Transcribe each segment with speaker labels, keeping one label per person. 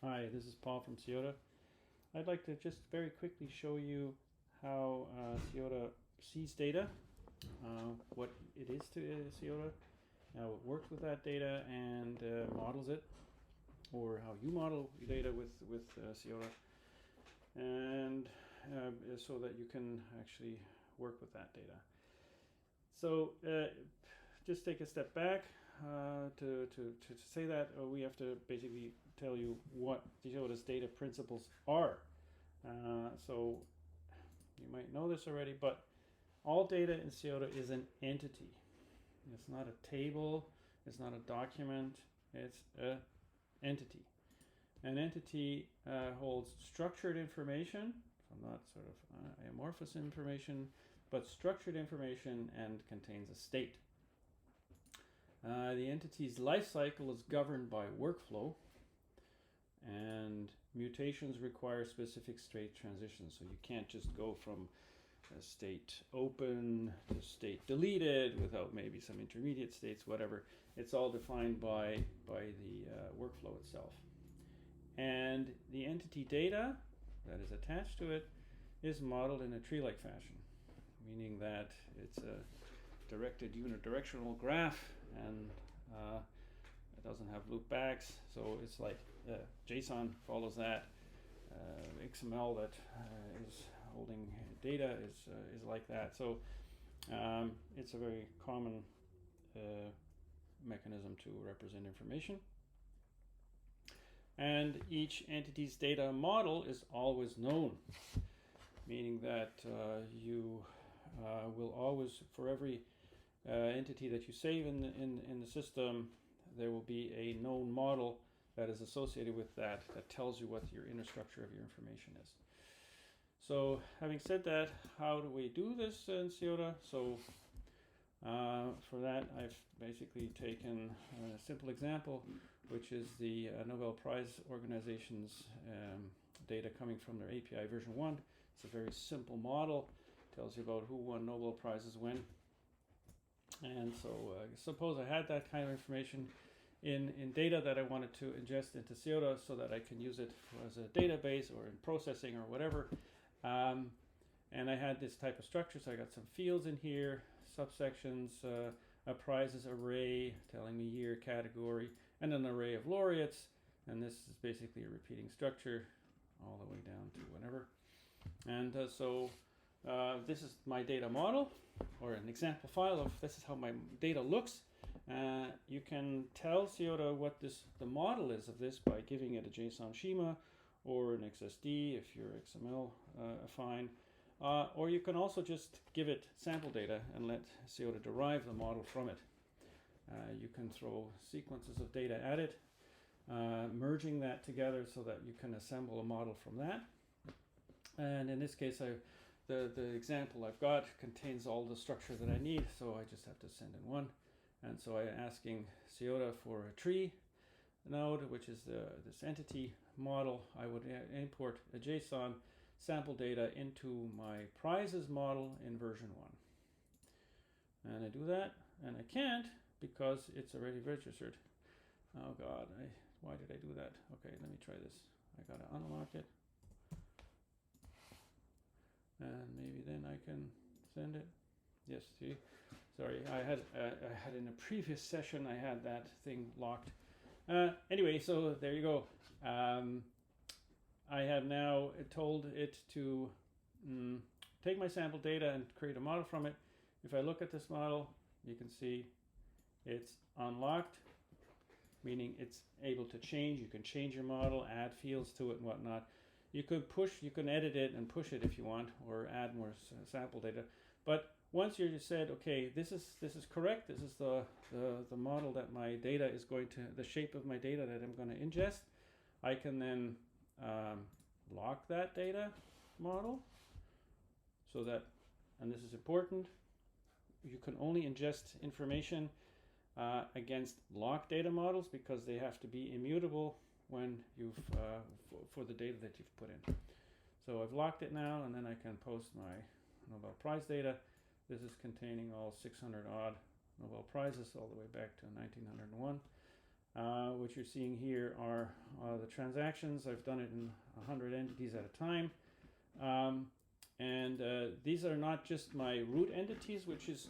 Speaker 1: Hi, this is Paul from Cyoda. I'd like to just very quickly show you how Cyoda sees data, what it is to Cyoda, how it works with that data and models it, or how you model data with Cyoda, and so that you can actually work with that data. So just take a step back. To say that, we have to basically tell you what Cyoda's data principles are. So you might know this already, but all data in Cyoda is an entity. It's not a table, it's not a document, it's an entity. An entity holds structured information, so not sort of amorphous information, but structured information and contains a state. The entity's life cycle is governed by workflow, and mutations require specific state transitions. So you can't just go from a state open to state deleted without maybe some intermediate states, whatever. It's all defined by the workflow itself. And the entity data that is attached to it is modeled in a tree-like fashion, meaning that it's a directed unidirectional graph, and it doesn't have loopbacks, so it's like JSON follows that. XML that is holding data is like that. So it's a very common mechanism to represent information. And each entity's data model is always known, meaning that you will always, for every entity that you save in the system, there will be a known model that is associated with that tells you what your inner structure of your information is. So having said that, how do we do this in Cyoda? So for that, I've basically taken a simple example, which is the Nobel Prize organization's data coming from their API version 1. It's a very simple model, tells you about who won Nobel Prizes when. And so suppose I had that kind of information in data that I wanted to ingest into Cyoda so that I can use it as a database or in processing or whatever. And I had this type of structure, so I got some fields in here, subsections, a prizes array telling me year, category, and an array of laureates. And this is basically a repeating structure all the way down to whatever. And so this is my data model, or an example file of this is how my data looks. You can tell Cyoda what the model is of this by giving it a JSON schema or an XSD if you're XML affine. Or you can also just give it sample data and let Cyoda derive the model from it. You can throw sequences of data at it, merging that together so that you can assemble a model from that. And in this case, the example I've got contains all the structure that I need, so I just have to send in one. And so I'm asking Cyoda for a tree node, which is this entity model. I would import a JSON sample data into my prizes model in version 1. And I do that, and I can't because it's already registered. Oh God, why did I do that? Okay, let me try this. I gotta unlock it. And maybe then I can send it. Yes, see? Sorry, I had in a previous session, I had that thing locked. Anyway, so there you go. I have now told it to take my sample data and create a model from it. If I look at this model, you can see it's unlocked, meaning it's able to change. You can change your model, add fields to it and whatnot. You can edit it and push it if you want, or add more sample data. But once you said, okay, this is correct, this is the model that my data is going to, the shape of my data that I'm going to ingest, I can then lock that data model so that, and this is important, you can only ingest information against locked data models because they have to be immutable when you've for the data that you've put in. So I've locked it now, and then I can post my Nobel Prize data. This is containing all 600 odd Nobel Prizes all the way back to 1901. What you're seeing here are the transactions. I've done it in 100 entities at a time. And these are not just my root entities, which is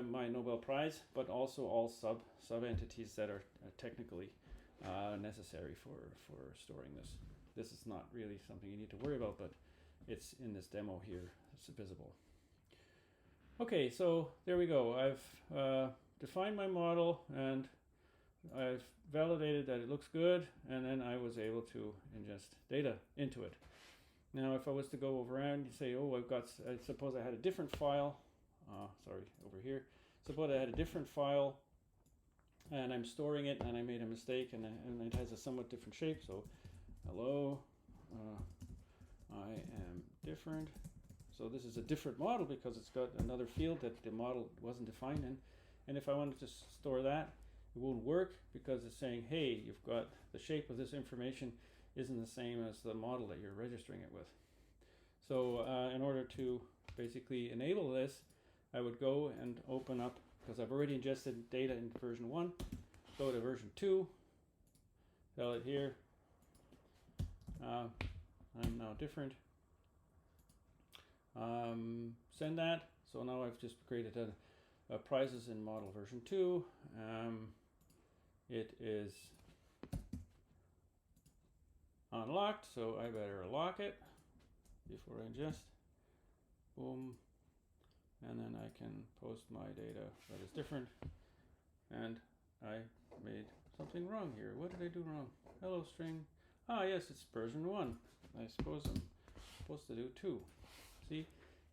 Speaker 1: my Nobel Prize, but also all sub entities that are technically necessary for storing this. This is not really something you need to worry about, but it's in this demo here. It's visible. Okay, so there we go. I've defined my model and I've validated that it looks good, and then I was able to ingest data into it. Now, if I was to go around, you say, oh, suppose I had a different file. Sorry, over here. Suppose I had a different file, and I'm storing it, and I made a mistake, and it has a somewhat different shape. So, hello, I am different. So this is a different model because it's got another field that the model wasn't defined in. And if I wanted to store that, it won't work because it's saying, hey, you've got the shape of this information isn't the same as the model that you're registering it with. So in order to basically enable this, I would go and open up, because I've already ingested data in version 1, go to version 2, tell it here, I'm now different, send that. So now I've just created a prizes in model version 2. It is unlocked, so I better lock it before I ingest. Boom. And then I can post my data that is different. And I made something wrong here. What did I do wrong? Hello string. Ah, yes, it's version 1. I suppose I'm supposed to do 2. See,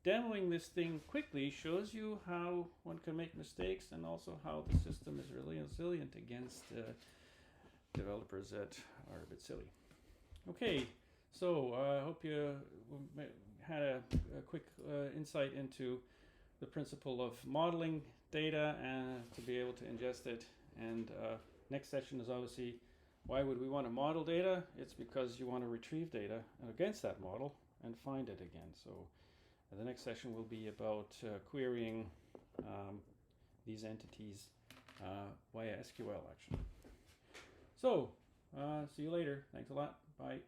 Speaker 1: demoing this thing quickly shows you how one can make mistakes and also how the system is really resilient against developers that are a bit silly. Okay, so I hope you had a quick insight into the principle of modeling data and to be able to ingest it. And next session is obviously, why would we want to model data? It's because you want to retrieve data against that model and find it again. So the next session will be about querying these entities via SQL actually. So see you later. Thanks a lot. Bye.